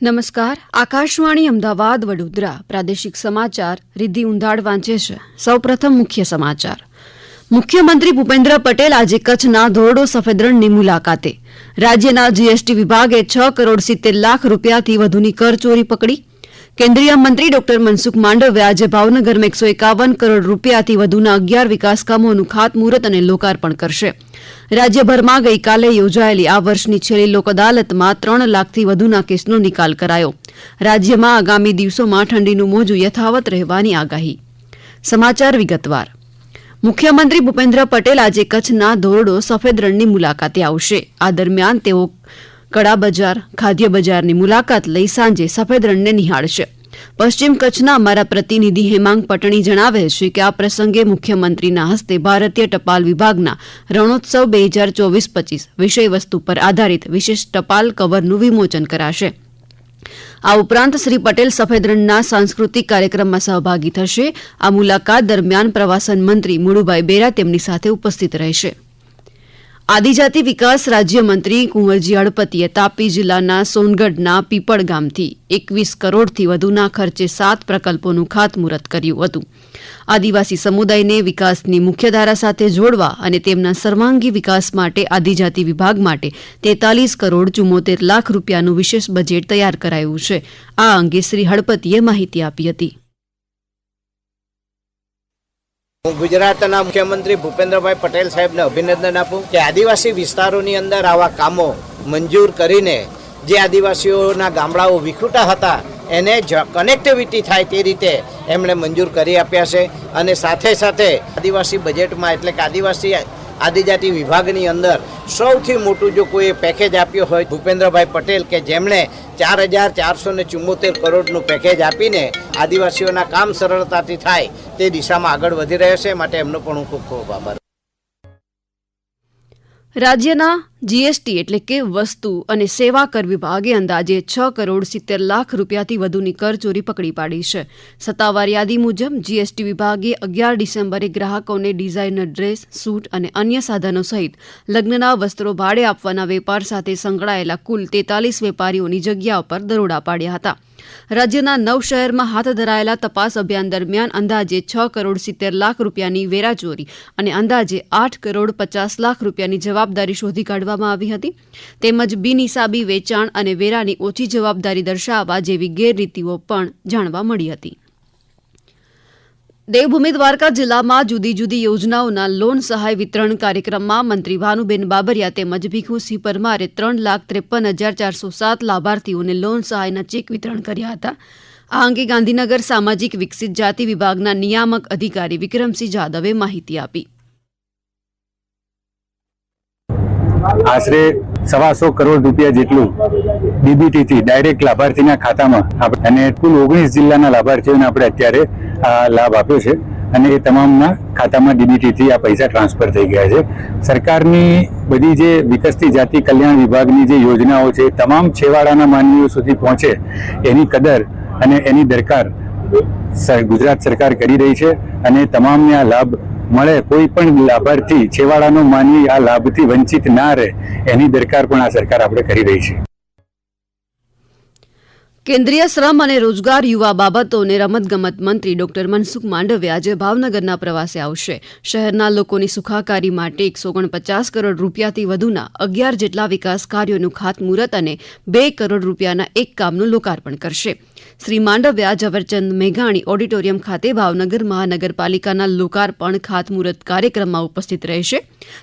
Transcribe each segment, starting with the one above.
નમસ્કાર. આકાશવાણી અમદાવાદ વડોદરા પ્રાદેશિક સમાચાર રિદ્ધિ ઉંધાડ વાંચે છે. સૌપ્રથમ મુખ્ય સમાચાર. મુખ્યમંત્રી ભૂપેન્દ્ર પટેલ આજે કચ્છના ધોરડો સફેદ રણની મુલાકાતે. રાજ્યના જીએસટી વિભાગે 6,70 લાખ રૂપિયાથી વધુની કરચોરી પકડી. કેન્દ્રીય મંત્રી ડોક્ટર મનસુખ માંડવિયા આજે ભાવનગરમાં 151 કરોડ રૂપિયાથી વધુના 11 વિકાસ કામોનું ખાતમુહૂર્ત અને લોકાર્પણ કરશે. રાજ્યભરમાં ગઈકાલે યોજાયેલી આ વર્ષની છેલ્લી લોક અદાલતમાં 3 લાખથી વધુના કેસનો નિકાલ કરાયો. રાજ્યમાં આગામી દિવસોમાં ઠંડીનું મોજું યથાવત રહેવાની આગાહી. સમાચાર વિગતવાર. મુખ્યમંત્રી ભૂપેન્દ્ર પટેલ આજે કચ્છના ધોરડો સફેદ રણની મુલાકાતે આવશે. આ દરમિયાન તેઓ કડા બજાર, ખાદ્ય બજારની મુલાકાત લઈ સાંજે સફેદ રણને નિહાળશે. પશ્ચિમ કચ્છના અમારા પ્રતિનિધિ હેમાંગ પટણી જણાવે છે કે આ પ્રસંગે મુખ્યમંત્રીના હસ્તે ભારતીય ટપાલ વિભાગના રણોત્સવ 2024-25 વિષયવસ્તુ પર આધારિત વિશેષ ટપાલ કવરનું વિમોચન કરાશે. આ ઉપરાંત શ્રી પટેલ સફેદ રણના સાંસ્કૃતિક કાર્યક્રમમાં સહભાગી થશે. આ મુલાકાત દરમિયાન પ્રવાસન મંત્રી મુળુભાઈ બેરા તેમની સાથે ઉપસ્થિત રહેશે. આદિજાતિ વિકાસ રાજ્યમંત્રી કુંવરજી હળપતિએ તાપી જિલ્લાના સોનગઢના પીપળ ગામથી 21 કરોડથી વધુના ખર્ચે 7 પ્રકલ્પોનું ખાતમુહૂર્ત કર્યું હતું. આદિવાસી સમુદાયને વિકાસની મુખ્યધારા સાથે જોડવા અને તેમના સર્વાંગી વિકાસ માટે આદિજાતિ વિભાગ માટે 43 કરોડ 74 લાખ રૂપિયાનું વિશેષ બજેટ તૈયાર કરાયું છે. આ અંગે શ્રી હળપતિએ માહિતી આપી હતી. હું ગુજરાતના મુખ્યમંત્રી ભૂપેન્દ્રભાઈ પટેલ સાહેબને અભિનંદન આપું કે આદિવાસી વિસ્તારોની અંદર આવા કામો મંજૂર કરીને જે આદિવાસીઓના ગામડાઓ વિખૂટા હતા એને કનેક્ટિવિટી થાય તે રીતે એમણે મંજૂર કરી આપ્યા છે. અને સાથે સાથે આદિવાસી બજેટમાં એટલે કે આદિજાતિ વિભાગની અંદર સૌથી મોટું જો કોઈ પેકેજ આપ્યો હોય ભૂપેન્દ્રભાઈ પટેલ કે જેમણે 4,474 કરોડનું પેકેજ આપીને આદિવાસીઓના કામ સરળતાથી થાય તે દિશામાં આગળ વધી રહ્યો છે. માટે એમનો પણ હું ખૂબ ખૂબ આભાર. રાજ્યના જીએસટી એટલે કે વસ્તુ અને સેવા કર વિભાગે અંદાજે 6,70 લાખ રૂપિયાથી વધુની કરચોરી પકડી પાડી છે. સત્તાવાર યાદી મુજબ જીએસટી વિભાગે 11 ડિસેમ્બરે ગ્રાહકોને ડિઝાઇનર ડ્રેસ, સૂટ અને અન્ય સાધનો સહિત લગ્નના વસ્ત્રો ભાડે આપવાના વેપાર સાથે સંકળાયેલા કુલ 43 વેપારીઓની જગ્યા પર દરોડા પાડ્યા હતા. રાજ્યના 9 શહેરમાં હાથ ધરાયેલા તપાસ અભિયાન દરમિયાન અંદાજે 6,70 લાખ રૂપિયાની વેરાચોરી અને અંદાજે 8,50 લાખ રૂપિયાની જવાબદારી શોધી કાઢવામાં આવી હતી. તેમજ બિનહિસાબી વેચાણ અને વેરાની ઓછી જવાબદારી દર્શાવવા જેવી ગેરરીતિઓ પણ જાણવા મળી હતી. દેવભૂમિ દ્વારકા જિલ્લામાં જુદી જુદી યોજનાઓના લોન સહાય વિતરણ કાર્યક્રમમાં મંત્રી ભાનુબેન બાબરિયા તેમજ ભીખુસિંહ પરમારે 3,53,407 લાભાર્થીઓને લોન સહાયના ચેક વિતરણ કર્યા હતા. આ અંગે ગાંધીનગર સામાજિક વિકસિત જાતિ વિભાગના નિયામક અધિકારી વિક્રમસિંહ જાદવે માહિતી આપી. આશરે 125 કરોડ રૂપિયા જેટલું ડીબીટીથી ડાયરેક્ટ લાભાર્થીના ખાતામાં અને કુલ 19 જિલ્લાના લાભાર્થીઓને આપણે અત્યારે આ લાભ આપ્યો છે અને એ તમામના ખાતામાં ડીબીટીથી આ પૈસા ટ્રાન્સફર થઈ ગયા છે. સરકારની બધી જે વિકસતી જાતિ કલ્યાણ વિભાગની જે યોજનાઓ છે તમામ છેવાડાના માનવીઓ સુધી પહોંચે એની કદર અને એની દરકાર ગુજરાત સરકાર કરી રહી છે અને તમામને આ લાભ મળે. કોઈ પણ લાભાર્થી છેવાડાનો માનવી આ લાભથી વંચિત ના રહે એની દરકાર પણ આ સરકાર આપણે કરી રહી છે. કેન્દ્રીય શ્રમ અને રોજગાર, યુવા બાબતો અને રમતગમત મંત્રી ડોક્ટર મનસુખ માંડવિયા આજે ભાવનગરના પ્રવાસે આવશે. શહેરના લોકોની સુખાકારી માટે 149 કરોડ રૂપિયાથી વધુના 11 જેટલા વિકાસ કાર્યોનું ખાતમુહૂર્ત અને 2 કરોડ રૂપિયાના એક કામનું લોકાર્પણ કરશે. શ્રી માંડવિયા ઝવેરચંદ મેઘાણી ઓડિટોરિયમ ખાતે ભાવનગર મહાનગરપાલિકાના લોકાર્પણ ખાતમુહૂર્ત કાર્યક્રમમાં ઉપસ્થિત રહેશે.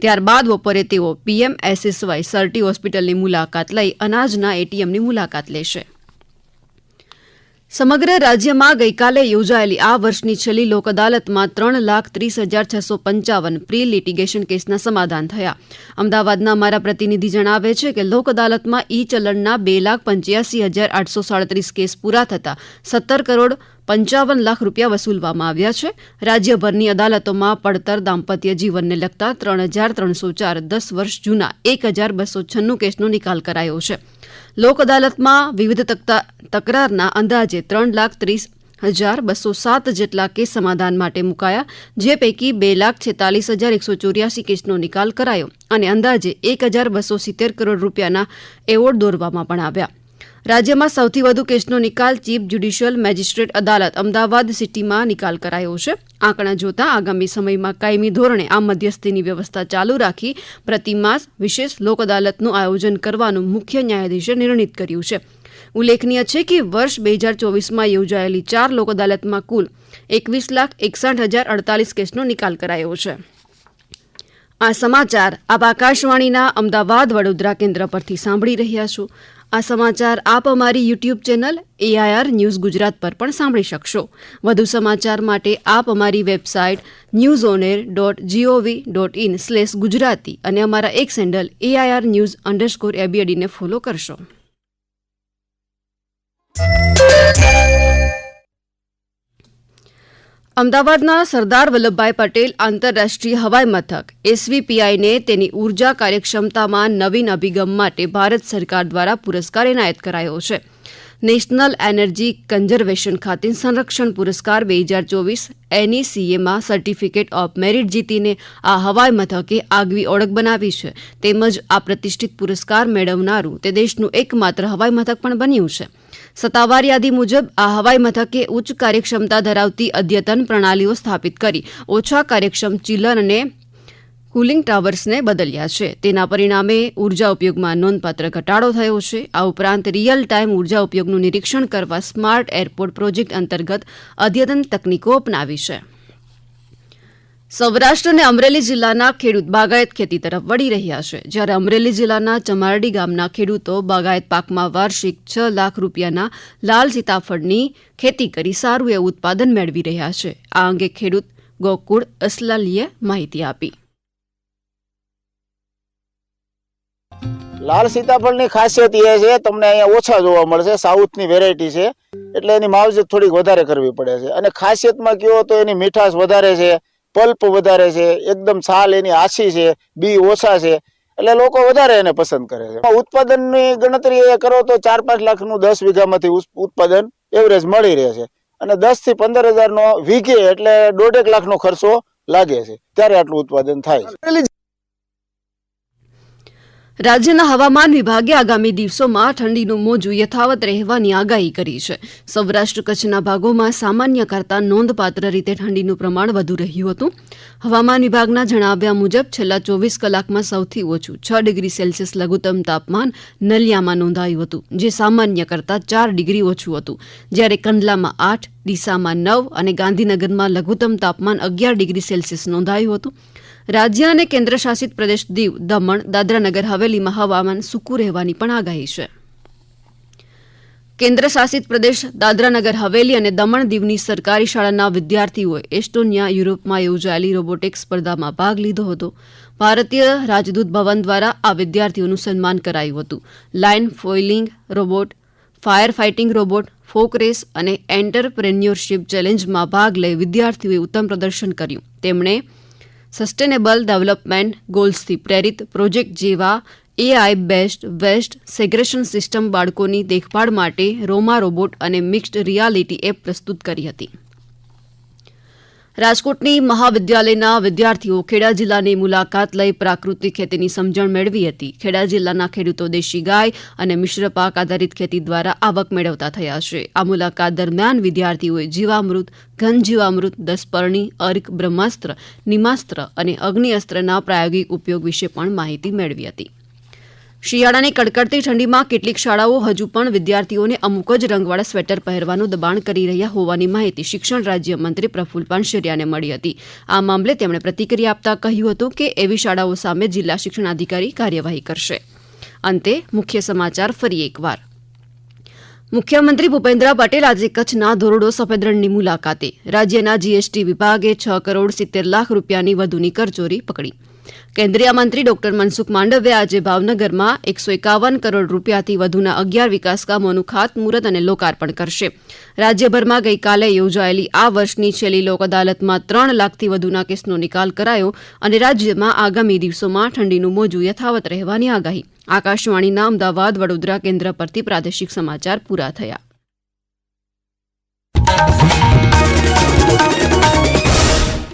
ત્યારબાદ બપોરે તેઓ PMSSY સરટી હોસ્પિટલની મુલાકાત લઈ અનાજના એટીએમની મુલાકાત લેશે. સમગ્ર રાજ્યમાં ગઈકાલે યોજાયેલી આ વર્ષની છેલ્લી લોક અદાલતમાં 3,30,655 પ્રી લિટિગેશન કેસના સમાધાન થયા. અમદાવાદના અમારા પ્રતિનિધિ જણાવે છે કે લોક અદાલતમાં ઈ ચલણના 2,85,837 કેસ પૂરા થતા 17 કરોડ 55 લાખ રૂપિયા વસૂલવામાં આવ્યા છે. રાજ્યભરની અદાલતોમાં પડતર, દાંપત્ય જીવનને લગતા 3,304 10 વર્ષ જૂના 1,296 કેસનો નિકાલ કરાયો છે. લોક અદાલતમાં વિવિધ તકરારના અંદાજે 3,30,207 જેટલા કેસ સમાધાન માટે મુકાયા, જે પૈકી 2,46,184 કેસનો નિકાલ કરાયો અને અંદાજે 1,270 કરોડ રૂપિયાના એવોર્ડ દોરવામાં પણ આવ્યા. રાજ્યમાં સૌથી વધુ કેસનો નિકાલ ચીફ જ્યુડિશિયલ મેજિસ્ટ્રેટ અદાલત અમદાવાદ સિટીમાં નિકાલ કરાયો છે. આંકડા જોતા આગામી સમયમાં કાયમી ધોરણે આ મધ્યસ્થીની વ્યવસ્થા ચાલુ રાખી પ્રતિમાસ વિશેષ લોક અદાલતનું આયોજન કરવાનું મુખ્ય ન્યાયાધીશે નિર્ણિત કર્યું છે. ઉલ્લેખનીય છે કે વર્ષ 2024માં યોજાયેલી 4 લોક અદાલતમાં કુલ 21,61,048 કેસનો નિકાલ કરાયો છે. આ સમાચાર આપ આકાશવાણીના અમદાવાદ વડોદરા કેન્દ્ર પરથી સાંભળી રહ્યા છો. આ સમાચાર આપ અમારી YouTube channel AIR news Gujarat પર પણ સાંભળી શકશો. વધુ સમાચાર માટે આપ અમારી વેબસાઇટ newsonair.gov.in/gujarati અને અમારા એક્સ હેન્ડલ AIR news_ABD ને ફોલો કરશો. અમદાવાદના સરદાર વલ્લભભાઈ પટેલ આંતરરાષ્ટ્રીય હવાઈ મથક SVPIને તેની ઉર્જા કાર્યક્ષમતામાં નવીન અભિગમ માટે ભારત સરકાર દ્વારા પુરસ્કાર એનાયત કરાયો છે. નેશનલ એનર્જી કન્ઝર્વેશન ખાતે સંરક્ષણ પુરસ્કાર 2024 NECAમાં સર્ટિફિકેટ ઓફ મેરિટ જીતીને આ હવાઈ મથકે આગવી ઓળખ બનાવી છે. તેમજ આ પ્રતિષ્ઠિત પુરસ્કાર મેળવનારું તે દેશનું એકમાત્ર હવાઈ મથક પણ બન્યું છે. સત્તાવાર યાદી મુજબ આ હવાઈ મથકે ઉચ્ચ કાર્યક્ષમતા ધરાવતી અદ્યતન પ્રણાલીઓ સ્થાપિત કરી ઓછા કાર્યક્ષમ ચિલર અને કુલિંગ ટાવર્સને બદલ્યા છે. તેના પરિણામે ઉર્જા ઉપયોગમાં નોંધપાત્ર ઘટાડો થયો છે. આ ઉપરાંત રિયલ ટાઈમ ઉર્જા ઉપયોગનું નિરીક્ષણ કરવા સ્માર્ટ એરપોર્ટ પ્રોજેક્ટ અંતર્ગત અદ્યતન તકનીકો અપનાવી છે. સૌરાષ્ટ્ર અને અમરેલી જિલ્લાના ખેડૂત બાગાયત ખેતી તરફ વળી રહ્યા છે. જ્યારે અમરેલી જિલ્લાના ચમારડી ગામના ખેડૂતો બાગાયત પાકમાં વાર્ષિક 6 લાખ રૂપિયાના લાલ સીતાફળની ખેતી કરી સારું એવું ઉત્પાદન મેળવી રહ્યા છે. આ અંગે ખેડૂત ગોકુળ અસલાલીએ માહિતી આપી. લાલ સીતાફળની ખાસિયત એ છે તમને અહીંયા ઓછા જોવા મળશે. સાઉથની વેરાયટી છે એટલે એની માવજત થોડીક વધારે કરવી પડે છે. અને ખાસિયતમાં કહો તો એની મીઠાશ વધારે છે, પલ્પ વધારે છે, એકદમ છાલ એની આછી છે, બી ઓછા છે એટલે લોકો વધારે એને પસંદ કરે છે. ઉત્પાદનની ગણતરી એ કરો તો 4-5 લાખનું 10 વીઘામાંથી ઉત્પાદન એવરેજ મળી રહે છે. અને 10 થી 15 હજારનો વીઘે એટલે 1.5 લાખનો ખર્ચો લાગે છે. ત્યારે આટલું ઉત્પાદન થાય છે. રાજ્યના હવામાન વિભાગે આગામી દિવસોમાં ઠંડીનું મોજું યથાવત રહેવાની આગાહી કરી છે. સૌરાષ્ટ્ર કચ્છના ભાગોમાં સામાન્ય કરતાં નોંધપાત્ર રીતે ઠંડીનું પ્રમાણ વધુ રહ્યું હતું. હવામાન વિભાગના જણાવ્યા મુજબ છેલ્લા 24 કલાકમાં સૌથી ઓછું 6 ડિગ્રી સેલ્સિયસ લઘુત્તમ તાપમાન નલિયામાં નોંધાયું હતું, જે સામાન્ય કરતાં 4 ડિગ્રી ઓછું હતું. જ્યારે કંડલામાં 8, ડીસામાં 9 અને ગાંધીનગરમાં લઘુત્તમ તાપમાન 11 ડિગ્રી સેલ્સિયસ નોંધાયું હતું. રાજ્ય અને કેન્દ્રશાસિત પ્રદેશ દીવ, દમણ, દાદરાનગર હવેલીમાં હવામાન સૂકું રહેવાની પણ આગાહી છે. કેન્દ્રશાસિત પ્રદેશ દાદરાનગર હવેલી અને દમણ દીવની સરકારી શાળાના વિદ્યાર્થીઓએ એસ્ટોનિયા યુરોપમાં યોજાયેલી રોબોટિક્સ સ્પર્ધામાં ભાગ લીધો હતો. ભારતીય રાજદૂત ભવન દ્વારા આ વિદ્યાર્થીઓનું સન્માન કરાયું હતું. Line following robot, fire fighting robot, folk race અને એન્ટરપ્રેન્યોરશિપ ચેલેન્જમાં ભાગ લઈ વિદ્યાર્થીઓએ ઉત્તમ પ્રદર્શન કર્યું. તેમણે સસ્ટેનેબલ ડેવલપમેન્ટ ગોલ્સથી પ્રેરિત પ્રોજેક્ટ જેવા AI બેસ્ડ વેસ્ટ સેગ્રેશન સિસ્ટમ, બાળકોની દેખભાળ માટે રોમા રોબોટ અને મિક્સ્ડ રિયાલિટી એપ પ્રસ્તુત કરી હતી. રાજકોટની મહાવિદ્યાલયના વિદ્યાર્થીઓ ખેડા જિલ્લાની મુલાકાત લઈ પ્રાકૃતિક ખેતીની સમજણ મેળવી હતી. ખેડા જિલ્લાના ખેડૂતો દેશી ગાય અને મિશ્ર પાક આધારિત ખેતી દ્વારા આવક મેળવતા થયા છે. આ મુલાકાત દરમિયાન વિદ્યાર્થીઓએ જીવામૃત, ઘન જીવામૃત, દસપર્ણી, અર્ક, બ્રહ્માસ્ત્ર, નિમાસ્ત્ર અને અગ્નિઅસ્ત્રના પ્રાયોગિક ઉપયોગ વિશે પણ માહિતી મેળવી હતી. શિયાળાની કડકડતી ઠંડીમાં કેટલીક શાળાઓ હજુ પણ વિદ્યાર્થીઓને અમુક જ રંગવાળા સ્વેટર પહેરવાનું દબાણ કરી રહ્યા હોવાની માહિતી શિક્ષણ રાજ્યમંત્રી પ્રફુલ્લ પાનસેરિયાને મળી હતી. આ મામલે તેમણે પ્રતિક્રિયા આપતા કહ્યું હતું કે એવી શાળાઓ સામે જિલ્લા શિક્ષણાધિકારી કાર્યવાહી કરશે. અંતે મુખ્ય સમાચાર ફરી એકવાર. મુખ્યમંત્રી ભૂપેન્દ્ર પટેલ આજે કચ્છના ધોરડો સફેદ રણની મુલાકાતે. રાજ્યના GST વિભાગે 6,70,00,000 રૂપિયાની વધુની કરચોરી પકડી. કેન્દ્રીય મંત્રી ડોક્ટર મનસુખ માંડવિયા આજે ભાવનગરમાં 151 કરોડ રૂપિયાથી વધુના 11 વિકાસ કામોનું ખાતમુહૂર્ત અને લોકાર્પણ કરશે. રાજ્યભરમાં ગઈકાલે યોજાયેલી આ વર્ષની છેલ્લી લોક અદાલતમાં 3 લાખથી વધુના કેસનો નિકાલ કરાયો અને રાજ્યમાં આગામી દિવસોમાં ઠંડીનું મોજું યથાવત રહેવાની આગાહી. આકાશવાણીના અમદાવાદ વડોદરા કેન્દ્ર પરથી પ્રાદેશિક સમાચાર પૂરા થયા.